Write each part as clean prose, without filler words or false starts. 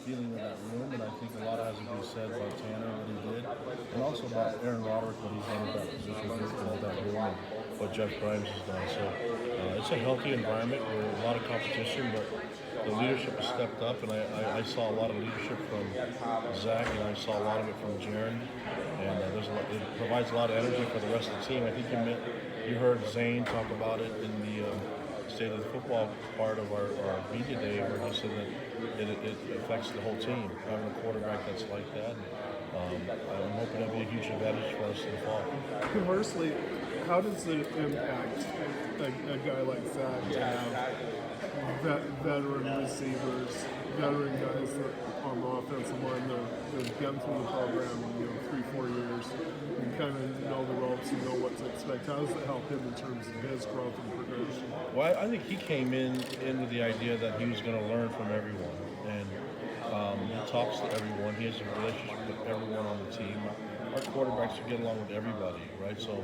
feeling of that room, and I think a lot has to be said about Tanner, what he did, and also about Aaron Roderick, what he's done with that position group and all that room, and what Jeff Grimes has done. So it's a healthy environment where a lot of competition, but the leadership has stepped up, and I saw a lot of leadership from Zach, and I saw a lot of it from Jaron, and it provides a lot of energy for the rest of the team. I think you heard Zane talk about it in the state of the football part of our media day, where he said that it affects the whole team, having a quarterback that's like that. I'm hoping it'll be a huge advantage for us in the fall. Conversely, how does it impact a guy like Zach to have veteran receivers, veteran guys that on the offensive line that have been through the program, 3-4 years, and kind of know the ropes and know what to expect? How does it help him in terms of his growth and progression? Well, I think he came in with the idea that he was going to learn from everyone, and he talks to everyone. He has a relationship with everyone on the team. Our quarterbacks should get along with everybody, right? So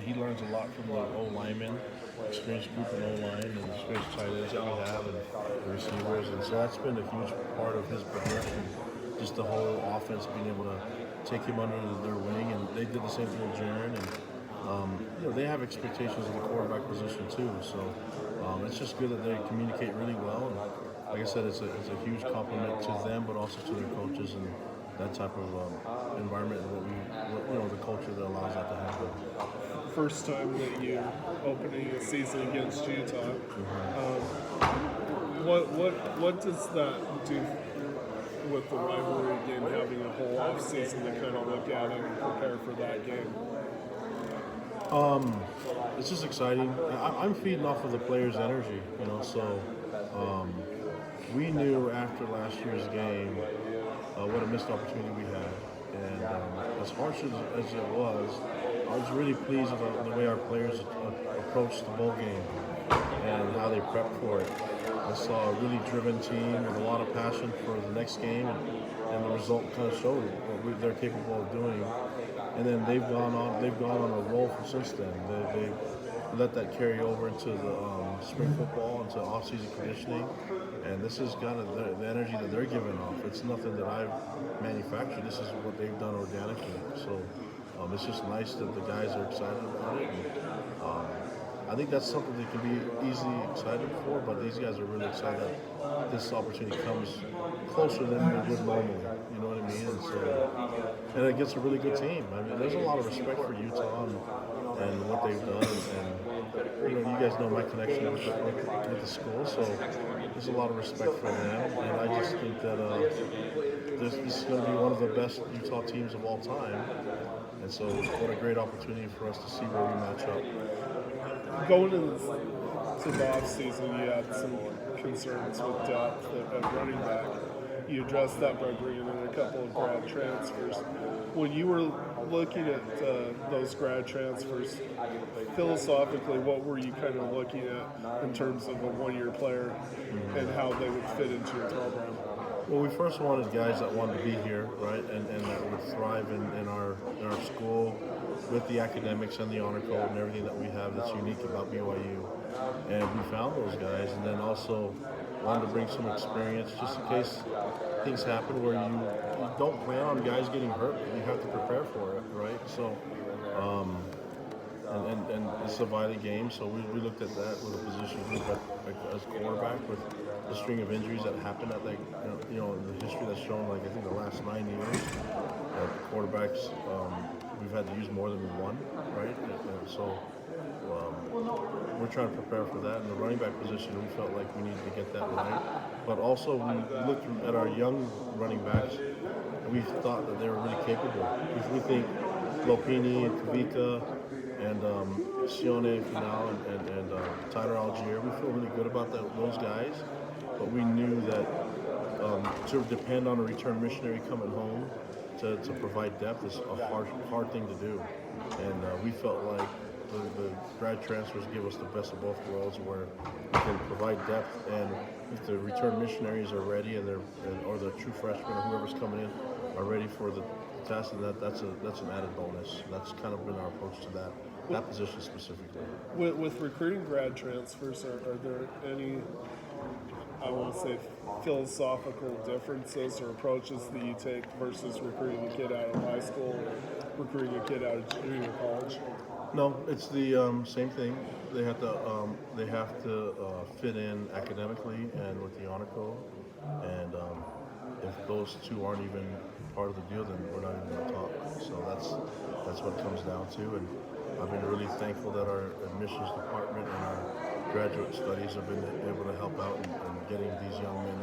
he learns a lot from the O-linemen, experienced group in O-line, and experienced tight ends that we have, and the receivers. And so that's been a huge part of his progression, just the whole offense being able to take him under their wing. And they did the same thing with Jaron. And they have expectations of the quarterback position too. So it's just good that they communicate really well. And like I said, it's a huge compliment to them, but also to their coaches and that type of environment and the culture that allows that to happen. First time that you opening a season against Utah, what does that do with the rivalry game, having a whole off season to kind of look at it and prepare for that game? It's just exciting. I'm feeding off of the players' energy, so we knew after last year's game what a missed opportunity we had. And as harsh as it was, I was really pleased with the way our players approached the bowl game and how they prepped for it. I saw a really driven team with a lot of passion for the next game, and the result kind of showed what they're capable of doing. And then they've gone on a roll since then. They let that carry over into the spring football, into off-season conditioning, and this is kind of the energy that they're giving off. It's nothing that I've manufactured. This is what they've done organically. So it's just nice that the guys are excited about it. And, I think that's something they can be easily excited for, but these guys are really excited that this opportunity comes closer than it would normally. You know what I mean? And it gets a really good team. I mean, there's a lot of respect for Utah and what they've done. And you guys know my connection with the school, so there's a lot of respect for them. And I just think that this is going to be one of the best Utah teams of all time. And so what a great opportunity for us to see where we match up. Going into the offseason, you had some concerns with depth at running back. You addressed that by bringing in a couple of grad transfers. When you were looking at those grad transfers, philosophically, what were you kind of looking at in terms of a one-year player and how they would fit into your program? Well, we first wanted guys that wanted to be here, right, and that would thrive in our school with the academics and the honor code and everything that we have that's unique about BYU. And we found those guys, and then also wanted to bring some experience just in case things happen where you don't plan on guys getting hurt, but you have to prepare for it, right? So, and it's a violent game, so we looked at that with a position group as quarterback with the string of injuries that happened at the history that's shown, I think the last 9 years. Quarterbacks, we've had to use more than one, right? And so we're trying to prepare for that. In the running back position, we felt like we needed to get that right. But also, we looked at our young running backs, and we thought that they were really capable. We think Lopini and Kavika and Sione Finau and Tyler Algier, we feel really good about those guys. But we knew that to depend on a return missionary coming home to provide depth is a hard thing to do. And we felt like the grad transfers give us the best of both worlds, where we can provide depth, and if the return missionaries are ready or the true freshmen or whoever's coming in are ready for the test, and that's an added bonus. That's kind of been our approach to that position specifically. With recruiting grad transfers, are there any I will say, philosophical differences or approaches that you take versus recruiting a kid out of high school or recruiting a kid out of junior college? No, it's the same thing. They have to fit in academically and with the honor code, and if those two aren't even part of the deal, then we're not even going to talk. So that's what it comes down to. And I've been really thankful that our admissions department and our graduate studies have been able to help out in getting these young men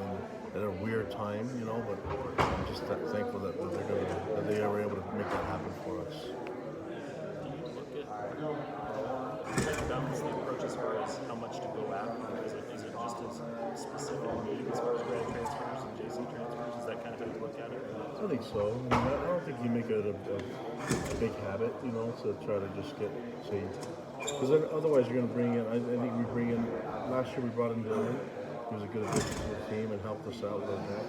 in at a weird time, But I'm just thankful that they were able to make that happen for us. Balance the approach as far as how much to go after? Is it just as specific need as far as grad transfers and JC transfers? Is that kind of how you look at it? I think so. I don't think you make it a big habit, to try to just because otherwise you're going to bring in. I think we bring in. Last year we brought in Dylan. He was a good addition to the team and helped us out with that.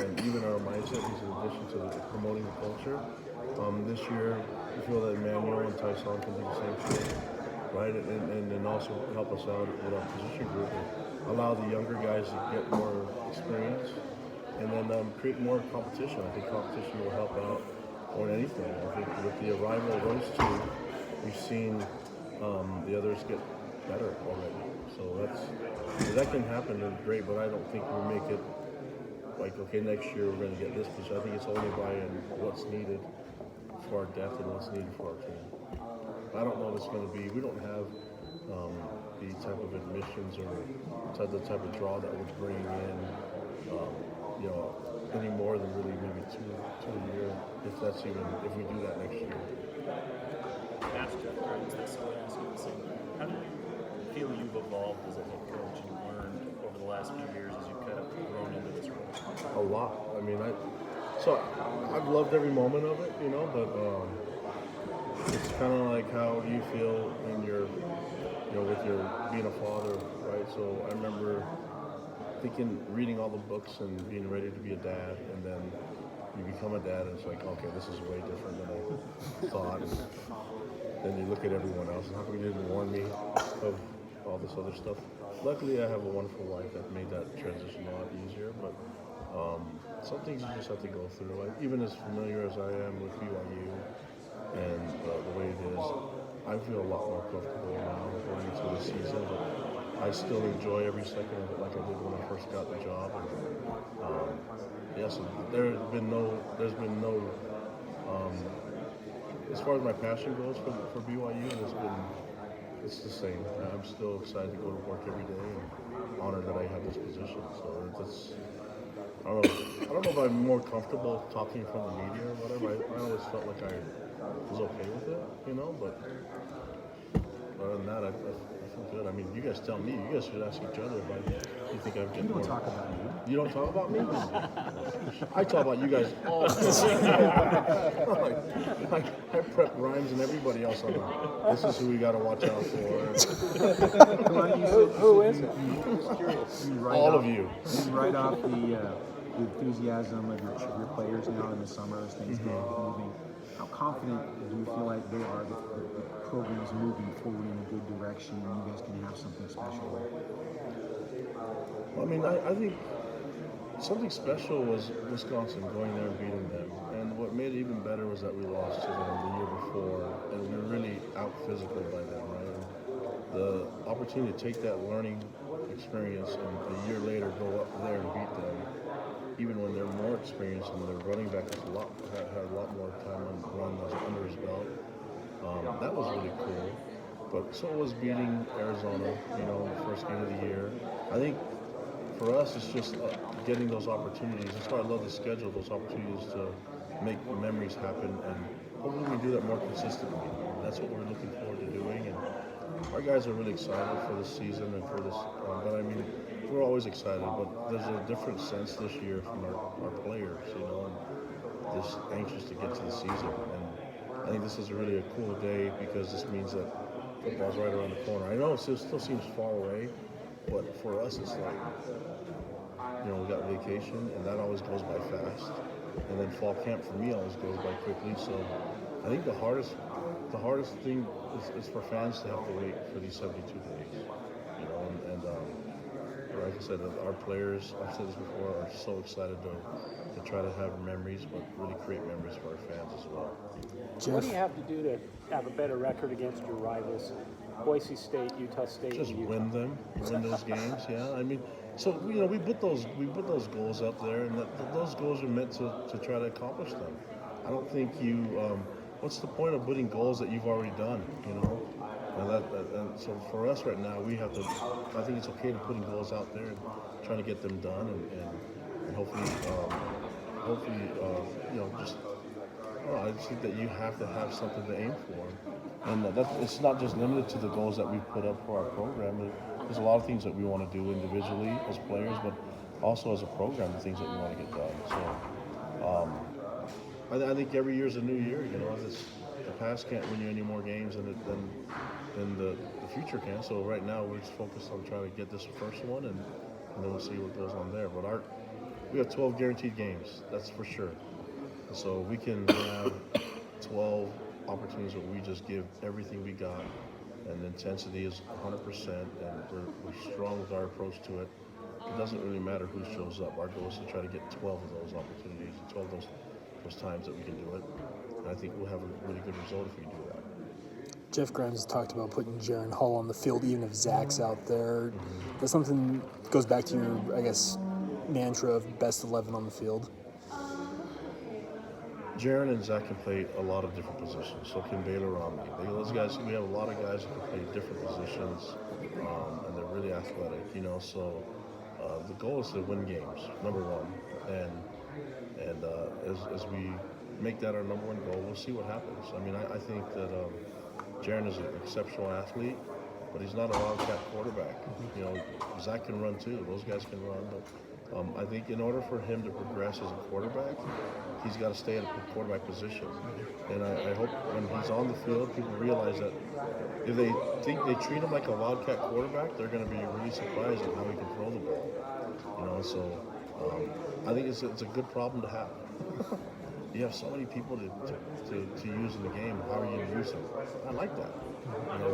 And even our mindset, he's an addition to promoting the culture. This year, we feel that Emmanuel and Tyson can do the same thing, right? And then also help us out with our position group and allow the younger guys to get more experience and then create more competition. I think competition will help out more than anything. I think with the arrival of those two, we've seen the others get better already. So if that can happen, then great, but I don't think we'll make it like, okay, next year we're going to get this position. I think it's only by what's needed for our depth and what's needed for our team. I don't know if it's going to be. We don't have the type of admissions or the type of draw that would bring in, any more than really maybe two a year, if we do that next year. Asked you this, so I ask you the same thing. How do you feel you've evolved as a head coach and learned over the last few years as you've kind of grown into this role? A lot. I mean, I've loved every moment of it, but it's kind of like how you feel in with your being a father, right? So I remember reading all the books and being ready to be a dad, and then you become a dad and it's like, okay, this is way different than I thought. And then you look at everyone else and how come you didn't warn me of all this other stuff? Luckily, I have a wonderful wife that made that transition a lot easier, but some things you just have to go through. Even as familiar as I am with BYU and the way it is, I feel a lot more comfortable now going into the season, but I still enjoy every second of it like I did when I first got the job. And yes, there's been no as far as my passion goes for BYU, it's the same. I'm still excited to go to work every day and honored that I have this position. So I don't know if I'm more comfortable talking from the media or whatever. I always felt like I was okay with it, but other than that, I feel good. I mean, you guys tell me. You guys should ask each other if you think I'm getting more. You don't talk about me. You don't talk about me? I talk about you guys all the time. I prep Rhymes and everybody else on that. This is who we got to watch out for. Who is it? I'm just curious. All of you. You write off the enthusiasm of your players now in the summer as things get moving. How confident do you feel like they are that the program's moving forward in a good direction and you guys can have something special? Well, I mean, I think something special was Wisconsin going there and beating them. And what made it even better was that we lost to them the year before, and we were really out-physical by them, right? And the opportunity to take that learning experience and a year later go up there and beat them, even when they're more experienced and their running back had a lot more time on run under his belt. That was really cool. But so was beating Arizona, the first game of the year. I think for us, it's just getting those opportunities. That's why I love the schedule, those opportunities to make memories happen. And hopefully we do that more consistently. That's what we're looking forward to doing. And our guys are really excited for this season and for this. But I mean, we're always excited, but there's a different sense this year from our players, and just anxious to get to the season. And I think this is really a cool day because this means that football's right around the corner. I know it still seems far away, but for us it's like, we got vacation and that always goes by fast. And then fall camp for me always goes by quickly. So I think the hardest thing is for fans to have to wait for these 72 days, and like I said, our players, I've said this before, are so excited to try to have memories, but really create memories for our fans as well. What do you have to do to have a better record against your rivals? Boise State, Utah State, Just and Utah. win those games. Yeah, I mean, so we put those goals up there, and those goals are meant to try to accomplish them. I don't think what's the point of putting goals that you've already done? And so for us right now, we have to. I think it's okay to putting goals out there and trying to get them done, and hopefully, just. Well, I just think that you have to have something to aim for, and it's not just limited to the goals that we put up for our program. There's a lot of things that we want to do individually as players, but also as a program, the things that we want to get done. So, I think every year is a new year. The past can't win you any more games than the future can. So right now, we're just focused on trying to get this first one, and then we'll see what goes on there. But we have 12 guaranteed games. That's for sure. So we can have 12 opportunities where we just give everything we got, and the intensity is 100%, and we're strong with our approach to it. It doesn't really matter who shows up. Our goal is to try to get 12 of those opportunities, 12 of those times that we can do it. And I think we'll have a really good result if we do that. Jeff Grimes has talked about putting Jaron Hull on the field, even if Zach's out there. That's something that goes back to your, I guess, mantra of best 11 on the field. Jaron and Zach can play a lot of different positions. So can Baylor Romney. Those guys, we have a lot of guys who can play different positions, and they're really athletic. So the goal is to win games, number one, and as we make that our number one goal, we'll see what happens. I mean, I think that Jaron is an exceptional athlete, but he's not a wildcat quarterback. Zach can run too. Those guys can run, but. I think in order for him to progress as a quarterback, he's got to stay at a quarterback position. And I hope when he's on the field, people realize that if they think they treat him like a wildcat quarterback, they're going to be really surprised at how he can throw the ball. So I think it's a good problem to have. You have so many people to use in the game. How are you going to use them? I like that.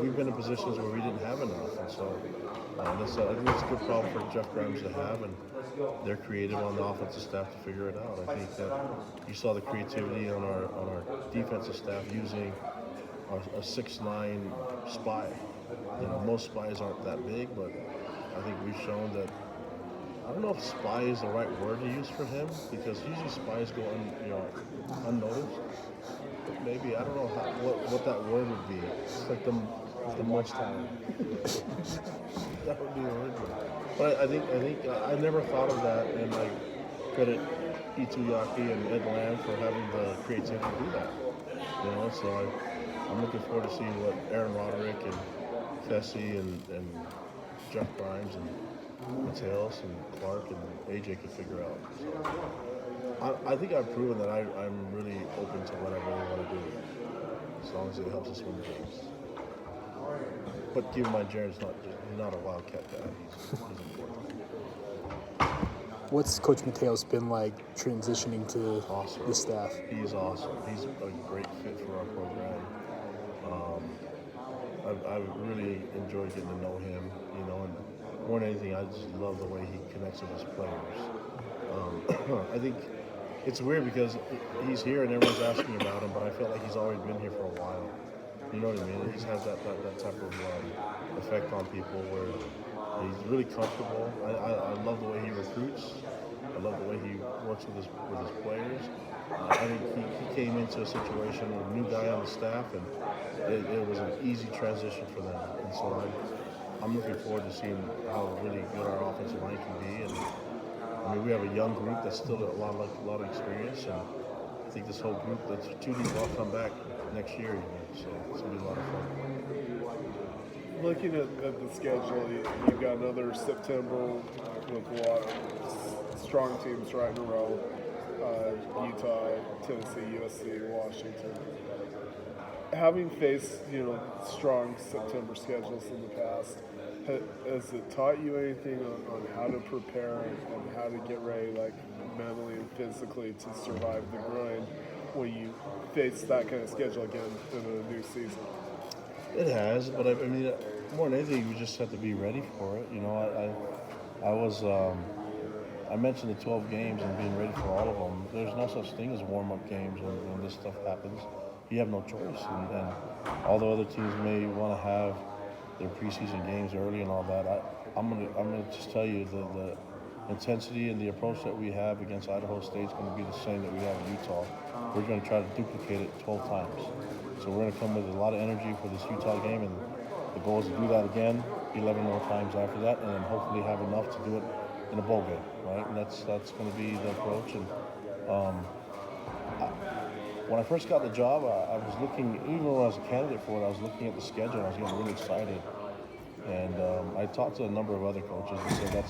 We've been in positions where we didn't have enough, and so I think it's a good problem for Jeff Grimes to have, and they're creative on the offensive staff to figure it out. I think that you saw the creativity on our defensive staff using a 6'9" spy. Most spies aren't that big, but I think we've shown that. I don't know if spy is the right word to use for him, because usually spies go unnoticed. Maybe I don't know what that word would be. It's like the most talent. That would be a word. But I think I never thought of that, and I credit Ituyaki and Ed Lamb for having the creativity to do that. So I'm looking forward to seeing what Aaron Roderick and Fessy and Jeff Grimes and Mateos and Clark and AJ could figure out. So I think I've proven that I'm really open to what I really want to do, as long as it helps us win games. But keep in mind, Jaren's not a wildcat guy. He's important. What's Coach Mateos been like transitioning to Awesome. the staff? He's awesome. He's a great fit for our program. I've really enjoyed getting to know him, and more than anything, I just love the way he connects with his players. I think it's weird because he's here and everyone's asking about him, but I feel like he's already been here for a while. You know what I mean? He's had that type of effect on people where he's really comfortable. I love the way he recruits. I love the way he works with his players. I think he came into a situation with a new guy on the staff, and it was an easy transition for them. And so I'm looking forward to seeing how really good our offensive line can be. And I mean, we have a young group that's still a lot of experience, and I think this whole group, the two of these will all come back next year. So it's gonna be a lot of fun. Looking at the schedule, you've got another September with a lot of strong teams right in a row. Utah, Tennessee, USC, Washington. Having faced, strong September schedules in the past, has it taught you anything on how to prepare and how to get ready, like mentally and physically, to survive the grind when you face that kind of schedule again in a new season? It has, but I mean, more than anything, you just have to be ready for it. I was. I mentioned the 12 games and being ready for all of them. There's no such thing as warm-up games when this stuff happens. You have no choice. And although other teams may want to have their preseason games early and all that, I'm gonna just tell you the intensity and the approach that we have against Idaho State is going to be the same that we have in Utah. We're going to try to duplicate it 12 times. So we're going to come with a lot of energy for this Utah game, and the goal is to do that again 11 more times after that, and then hopefully have enough to do it in a bowl game, right? And that's going to be the approach. And when I first got the job, I was looking, even when I was a candidate for it, I was looking at the schedule. I was getting really excited, and I talked to a number of other coaches and said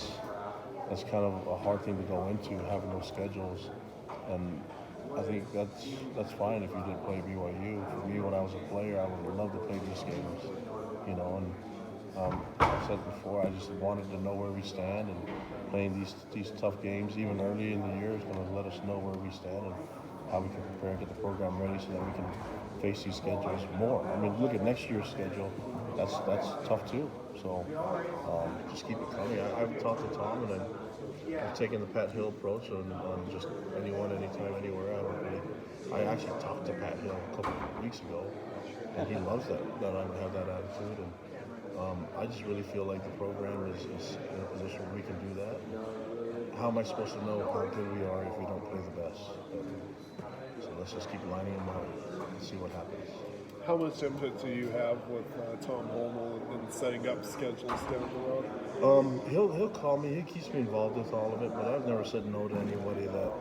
that's kind of a hard thing to go into, having those schedules. And I think that's fine if you didn't play BYU. For me, when I was a player, I would love to play these games, you know. And I've said before, I just wanted to know where we stand, and playing these tough games, even early in the year, is going to let us know where we stand and how we can prepare and get the program ready so that we can face these schedules more. I mean, look at next year's schedule. That's tough too. So just keep it coming. I've talked to Tom, and I've taken the Pat Hill approach on just anyone, anytime, anywhere. I actually talked to Pat Hill a couple of weeks ago, and he loves that I have that attitude. And I just really feel like the program is in a position where we can do that. How am I supposed to know how good we are if we don't play the best? So let's just keep lining them up and see what happens. How much input do you have with Tom Holmel in setting up schedules down the road? He'll call me. He keeps me involved with all of it, but I've never said no to anybody that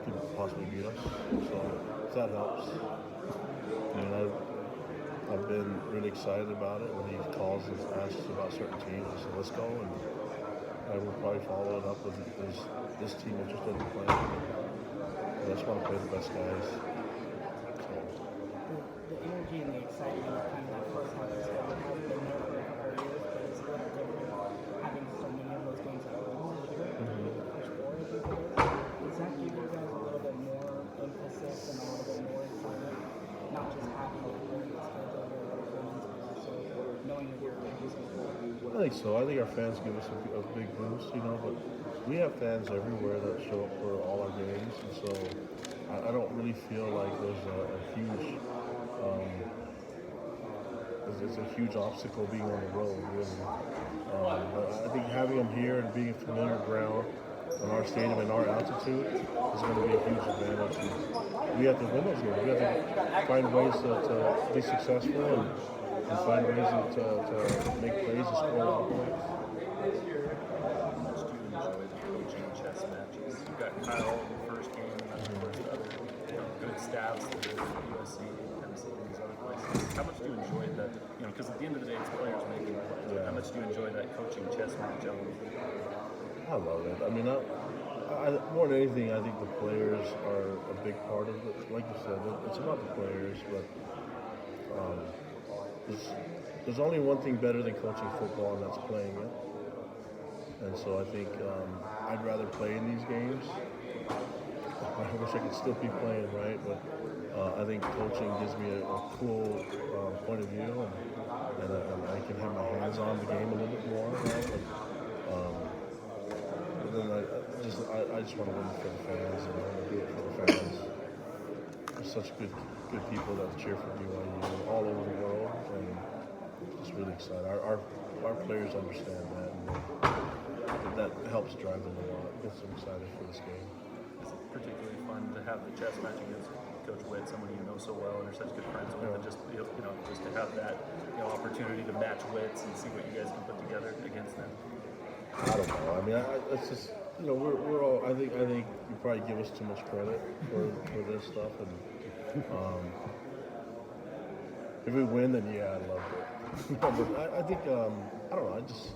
could possibly beat us. So if that helps. I mean, I've been really excited about it when he calls and asks about certain teams. I said, let's go, and I will probably follow it up with this team that just doesn't play. I just want to play the best guys. The energy and the excitement of kind of that first half of the schedule has been there for a couple of years, but it's a little different having so many of those games at home this year. The first four of these years. Does that give you guys a little bit more emphasis and a little bit more excitement? Not just having a really good schedule or wins, but also knowing that you're going to do something. I think so. I think our fans give us a big boost, you know, but we have fans everywhere that show up for all our games, and so I don't really feel like there's a huge it's a huge obstacle being on the road, really. But I think having them here and being familiar ground on our stadium and our altitude is going to be a huge advantage. And we have to win those games. We have to find ways to be successful and find ways to make plays and score a lot of points. How much do you enjoy the coaching chess matches? You got Kyle in the first game, and then of course the other good staffs that are at USC, Tennessee, and these other places. How much do you enjoy that? You know, because at the end of the day, it's players making plays. Yeah. How much do you enjoy that coaching chess match element? I love it. I mean, I more than anything, I think the players are a big part of it. Like you said, it's about the players, but there's only one thing better than coaching football, and that's playing it. And so I think I'd rather play in these games. I wish I could still be playing, right? But I think coaching gives me a cool point of view, and I can have my hands on the game a little bit more. Right? But then I just want to win for the fans, and I want to do it for the fans. There's such good people that cheer for BYU all over the world, and just really excited. Our players understand that, and that helps drive them a lot. Gets them excited for this game. It's particularly fun to have the chess match against Coach Witt, someone you know so well and are such good friends with, and just just to have that opportunity to match wits and see what you guys can put together against them. I don't know. I mean, it's just we're all. I think you probably give us too much credit for this stuff, and if we win, then yeah, I love it. But I think I don't know. I just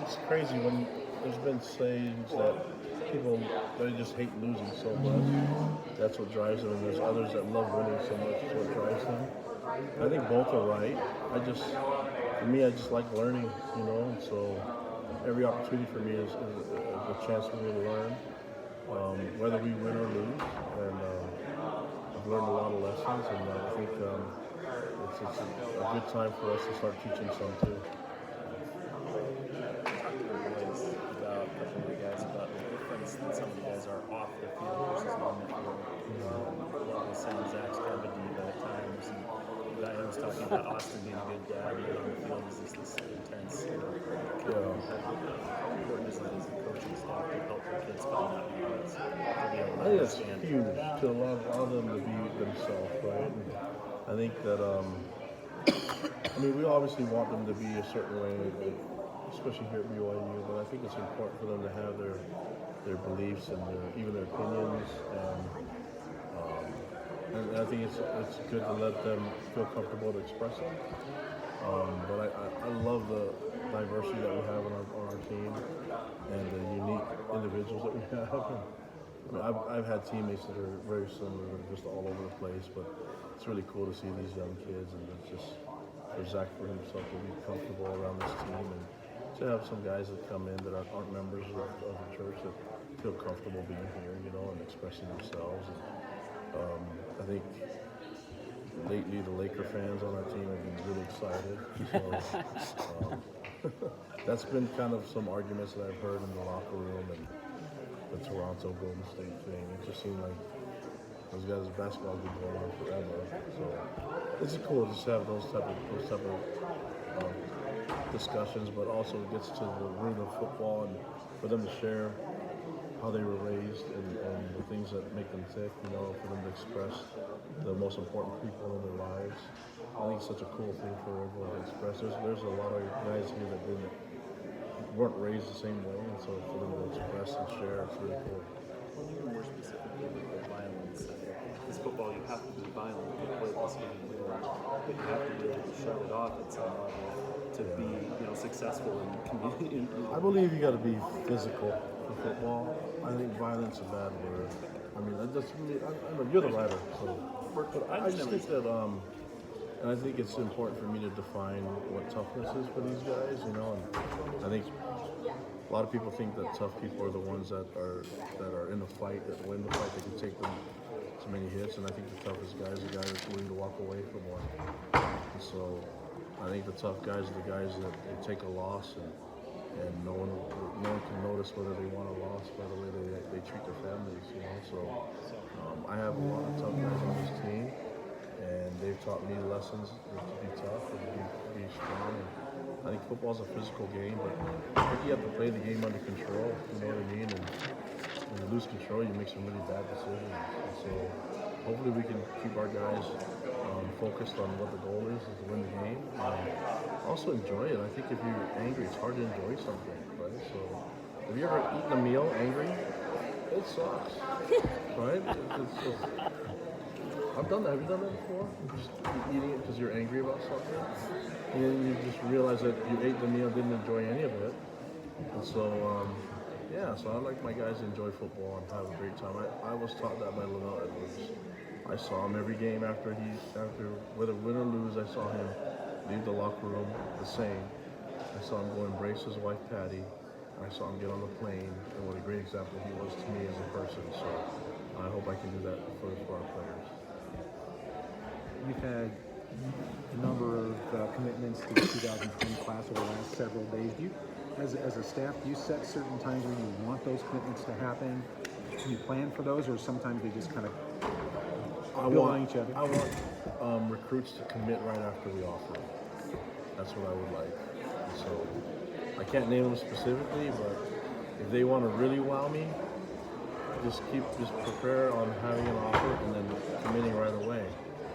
it's crazy when there's been sayings that people they just hate losing so much. That's what drives them, and there's others that love winning so much. That's what drives them. I think both are right. For me, I just like learning, and so every opportunity for me is a chance for me to learn, whether we win or lose. And I've learned a lot of lessons, and I think it's a good time for us to start teaching some too. talking about Austin being a good dad, and on the field is this intense, how important is it as a coaching staff to help their kids find that balance, to be able to I think it's understand? huge to allow them to be themselves, right? And I think that, I mean, we obviously want them to be a certain way, especially here at BYU, but I think it's important for them to have their beliefs and even their opinions. And I think it's good to let them feel comfortable to express them. But I love the diversity that we have on our team and the unique individuals that we have. I mean, I've had teammates that are very similar, that are just all over the place, but it's really cool to see these young kids, and it's just for Zach for himself to be comfortable around this team, and to have some guys that come in that aren't members of the church that feel comfortable being here, and expressing themselves. And, I think lately the Laker fans on our team have been really excited. So that's been kind of some arguments that I've heard in the locker room and the Toronto Golden State thing. It just seemed like those guys' basketball has been going on forever. So it's cool to just have those type of discussions, but also it gets to the root of football and for them to share how they were raised and the things that make them tick, for them to express the most important people in their lives. I think it's such a cool thing for everyone to express. There's a lot of guys here that weren't raised the same way, and so for them to express and share, it's really cool. Well, even more specifically with the violence, this football, you have to be violent to play this game, but you have to be able to shut it off at some level to be, successful in community. I believe you got to be physical for football. I think violence is a bad word. I mean, you're the writer, so. But I just think that, and I think it's important for me to define what toughness is for these guys, and I think a lot of people think that tough people are the ones that are in the fight, that win the fight, that can take them so many hits, and I think the toughest guy is the guy that's willing to walk away from one. And so I think the tough guys are the guys that they take a loss and no one can notice whether they won or lost by the way they treat their families, So I have a lot of tough guys on this team, and they've taught me lessons to be tough and to be strong. And I think football's a physical game, but I think you have to play the game under control. You know what I mean? And when you lose control, you make some really bad decisions. And so hopefully we can keep our guys focused on what the goal is to win the game. Also enjoy it. I think if you're angry, it's hard to enjoy something, right? So have you ever eaten a meal angry? It sucks, right? I've done that. Have you done that before? Just eating it because you're angry about something, and then you just realize that you ate the meal, didn't enjoy any of it, and so so I like my guys to enjoy football and have a great time. I was taught that by Lavelle Edwards. I saw him every game after whether win or lose, I saw him leave the locker room the same. I saw him go embrace his wife Patty. I saw him get on the plane, and what a great example he was to me as a person. So I hope I can do that for our players. You've had a number of commitments to the 2020 class over the last several days. Do you, as a staff, do you set certain times when you want those commitments to happen? Do you plan for those, or sometimes they just kind of build on each other? I want recruits to commit right after we offer them. That's what I would like. And so I can't name them specifically, but if they want to really wow me, just prepare on having an offer and then committing right away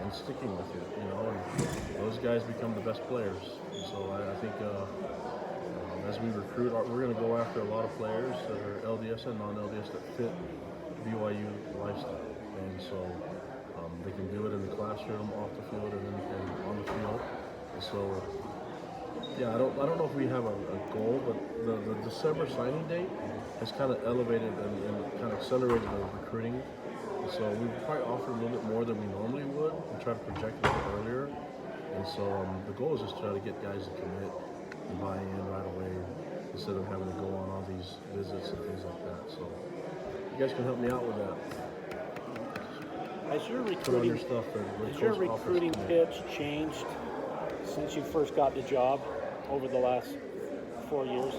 and sticking with it. And those guys become the best players. And so I think as we recruit, we're going to go after a lot of players that are LDS and non-LDS that fit BYU lifestyle. And so they can do it in the classroom, off the field, and on the field. And so, I don't know if we have a goal, but the December signing date has kind of elevated and kind of accelerated the recruiting. And so we probably offer a little bit more than we normally would and try to project a little earlier. And so the goal is just try to get guys to commit and buy in right away instead of having to go on all these visits and things like that. So you guys can help me out with that. Has your Put on your recruiting, stuff. has your recruiting pitch changed since you first got the job over the last 4 years?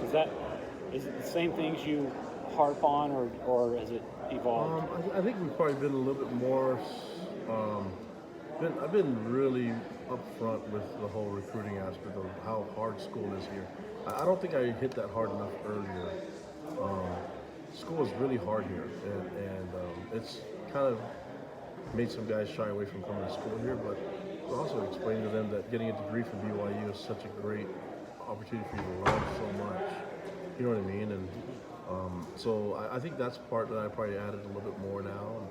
Is it the same things you harp on, or has it evolved? I think we've probably been a little bit more, I've been really upfront with the whole recruiting aspect of how hard school is here. I don't think I hit that hard enough earlier. Um, School is really hard here, and it's kind of made some guys shy away from coming to school here. But also explaining to them that getting a degree from BYU is such a great opportunity for you to learn so much. You know what I mean? And so I think that's part that I probably added a little bit more now.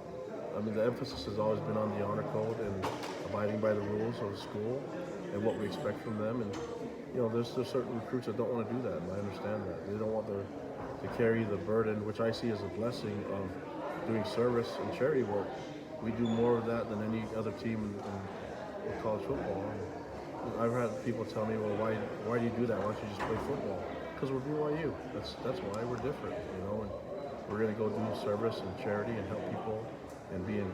I mean, the emphasis has always been on the honor code and abiding by the rules of the school and what we expect from them. And there's certain recruits that don't want to do that, and I understand that. They don't want to carry the burden, which I see as a blessing of doing service and charity work. We do more of that than any other team in college football. And I've had people tell me, well, why do you do that? Why don't you just play football? Because we're BYU. That's why we're different, and we're going to go do service and charity and help people and be in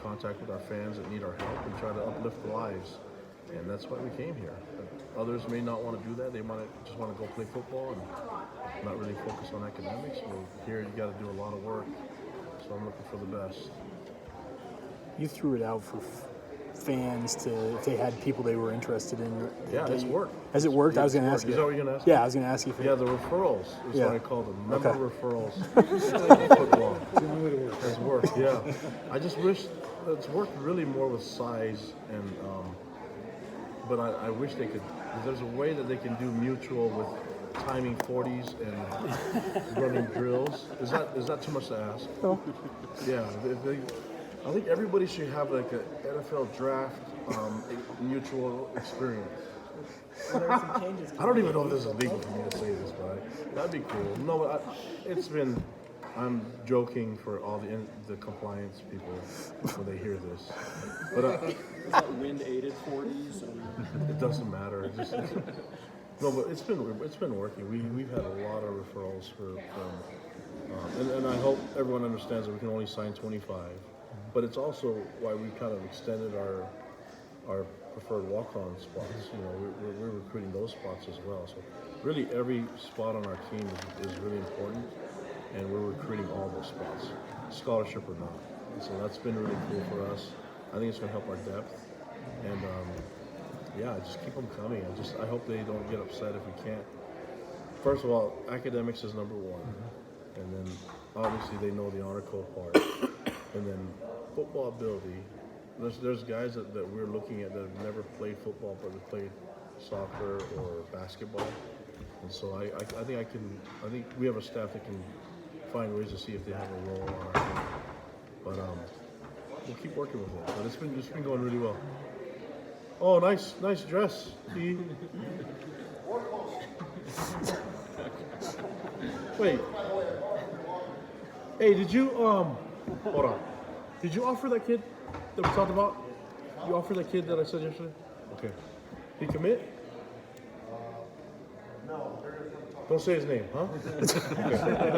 contact with our fans that need our help and try to uplift lives. And that's why we came here. Others may not want to do that. They just want to go play football and not really focus on academics. Well, here you got to do a lot of work. So I'm looking for the best. You threw it out for fans to, if they had people they were interested in. Yeah, it's worked. Has it worked? I was going to ask you. Is that what you're going to ask? Yeah, I was going to ask you. Yeah, the referrals is what I call them. Member Okay. referrals. Football. It's worked, yeah. I just wish it's worked really more with size and but I wish they could. There's a way that they can do mutual with timing 40s and running drills. Is that too much to ask? No. Yeah, I think everybody should have like an NFL draft mutual experience. Well, there are some changes. I don't even know if this is legal for me to say this, but that'd be cool. No, but it's been. I'm joking for all the compliance people when they hear this, but Is that wind-aided 40s? it doesn't matter. No, but it's been working. We've had a lot of referrals from and I hope everyone understands that we can only sign 25. But it's also why we kind of extended our preferred walk-on spots. We're recruiting those spots as well. So really, every spot on our team is really important. And we're recruiting all those spots, scholarship or not. And so that's been really cool for us. I think it's going to help our depth. And just keep them coming. I hope they don't get upset if we can't. First of all, academics is number one. And then obviously they know the honor code part. And then football ability. There's guys that we're looking at that have never played football but have played soccer or basketball. And so I think we have a staff that can find ways to see if they have a role on our team. But we'll keep working with it. But it's been going really well. Oh, nice dress. See? Wait. Hey, did you hold on. Did you offer that kid that we talked about? You offered that kid that I said yesterday? Okay. Did he commit? Don't say his name, huh?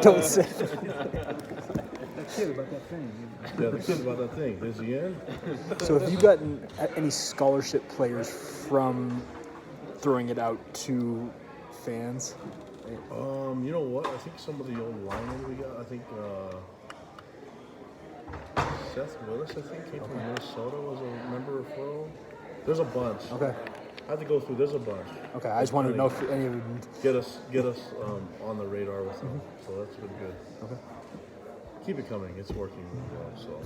Don't say. The kid about that thing. Yeah, the kid about that thing. Is he in? So have you gotten any scholarship players from throwing it out to fans? You know what? I think some of the old linemen we got. I think Seth Willis, I think, came from Minnesota, was a member referral. There's a bunch. Okay. I have to go through. There's a bunch. Okay, I just wanted to know if any of them. Get us on the radar with them. So that's been good. Okay. Keep it coming. It's working really well. So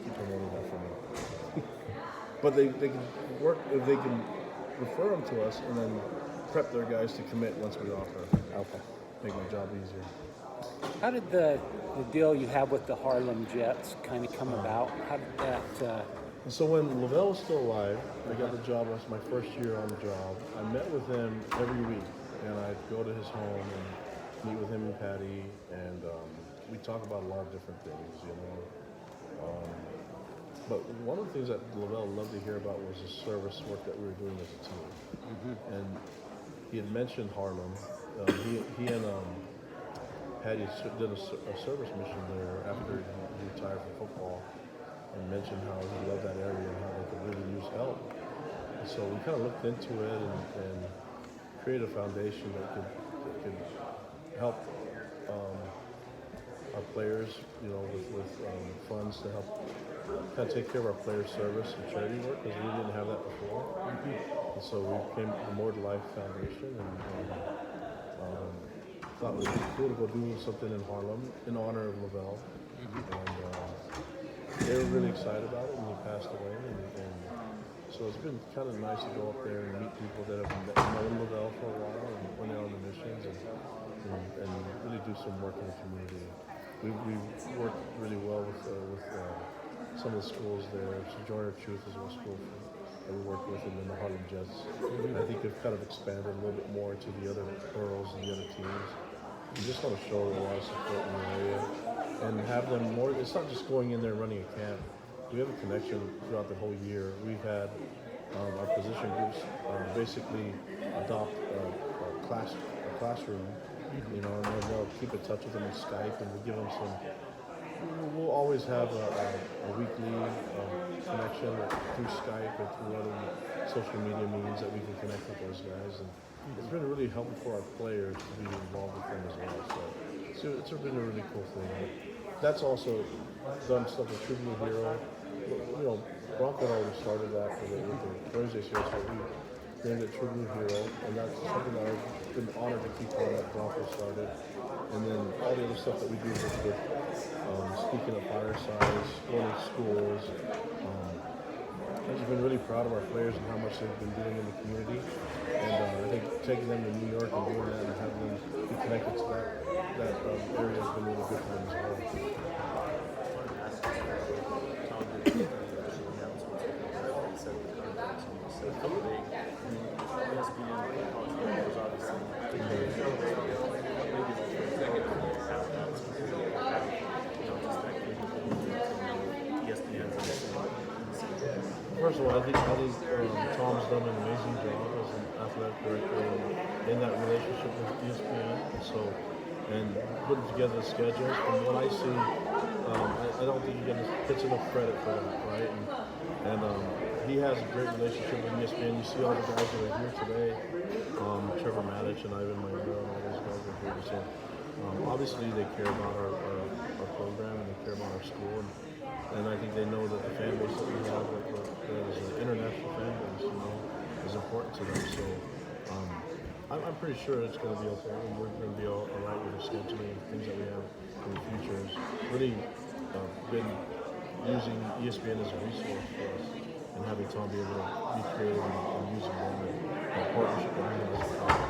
keep promoting that for me. But they can work if they can refer them to us and then prep their guys to commit once we offer. Okay. Make my job easier. How did the deal you have with the Harlem Jets kind of come about? How did that? So when Lavelle was still alive, I got the job. It was my first year on the job. I met with him every week, and I'd go to his home and meet with him and Patty, and we talk about a lot of different things, But one of the things that Lavelle loved to hear about was the service work that we were doing as a team. And he had mentioned Harlem. He and Patty did a service mission there after he retired from football. And mentioned how he loved that area and how they could really use help. And so we kind of looked into it and created a foundation that could help our players, with funds to help kind of take care of our player service and charity work because we didn't have that before. And so we became the More to Life Foundation and thought it was really cool to go do something in Harlem in honor of Lavelle. And they were really excited about it when he passed away. And so it's been kind of nice to go up there and meet people that have known Lavelle for a while and when they're on the missions and really do some work in the community. We've worked really well with some of the schools there. Sojourner Truth is one school that we work with, and then the Harlem Jets. I think they've kind of expanded a little bit more into the other boroughs and the other teams. We just want to show a lot of support in the area and have them more. It's not just going in there and running a camp. We have a connection throughout the whole year. We've had our position groups basically adopt a classroom, and they'll keep in touch with them on Skype, and we give them some. We'll always have a weekly connection through Skype and through other social media means that we can connect with those guys. And it's been really helpful for our players to be involved with them as well. So it's been a really cool thing. That's also done stuff with True Blue Hero. Bronco already started that with the Thursday show, so we named it True Blue Hero, and that's something that I've been honored to keep on that Bronco started. And then all the other stuff that we do with speaking of firesides, going to schools. I've just been really proud of our players and how much they've been doing in the community. And I think taking them to New York and doing that and having them be connected to that area has been really good for them as well. First of all, I think Tom's done an amazing job as an athletic director in that relationship with ESPN. And putting together the schedule. From what I see, I don't think he gets enough credit for that, right? And he has a great relationship with ESPN. You see all the guys that are here today, Trevor Maddich and Ivan Mayer and all those guys are here. So obviously they care about our program and they care about our school. And I think they know that the fan base that we have, that is an international fan base, is important to them. So I'm pretty sure it's going to be okay, and we're going to be all right with the scheduling and things that we have in the future. It's really been using ESPN as a resource for us, and having Tom be able to be creative and using them in partnership that we have as a college.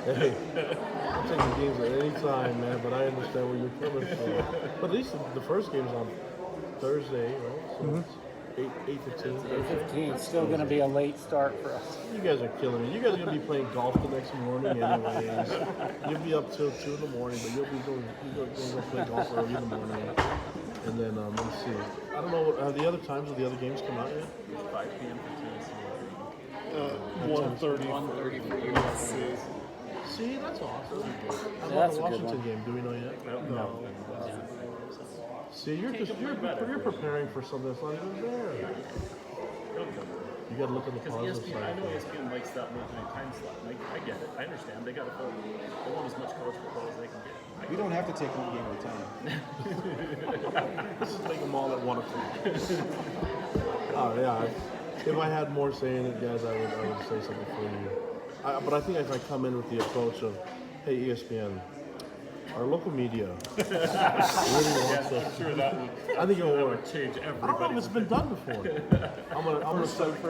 Hey, I'm taking games at any time, man, but I understand where you're coming from. But at least the first game's on Thursday, right? So it's 8:15. It's still going to be a late start for us. You guys are killing me. You guys are going to be playing golf the next morning anyways. You'll be up till 2 in the morning, but you'll going to play golf early in the morning. And then, let's see. I don't know, have the other times of the other games come out yet? 5 p.m. for Tennessee. 1:30 for USC. See, that's awesome. How about That's the a good Washington one. game? Do we know yet? I don't know. See, you're preparing for something that's not even there. You got to look at the Because positive ESPN, I side. know ESPN likes that midnight time slot. I get it. I understand. They got to fill. They want as much college football as they can get. We don't have to take one game at a time. Let's make them all at 1 o'clock. Oh yeah. If I had more say in it, guys, I would say something for you. But I think if I come in with the approach of, hey, ESPN, our local media really wants us. Sure, that would. I think it'll work. Change I don't know if it's been done before. I'm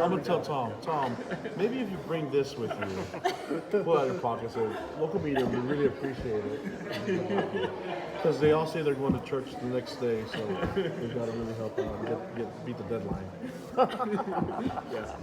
gonna tell Tom, maybe if you bring this with you, pull out your pocket and say, local media, we really appreciate it. Because they all say they're going to church the next day, so we've got to really help out and beat the deadline. Yeah.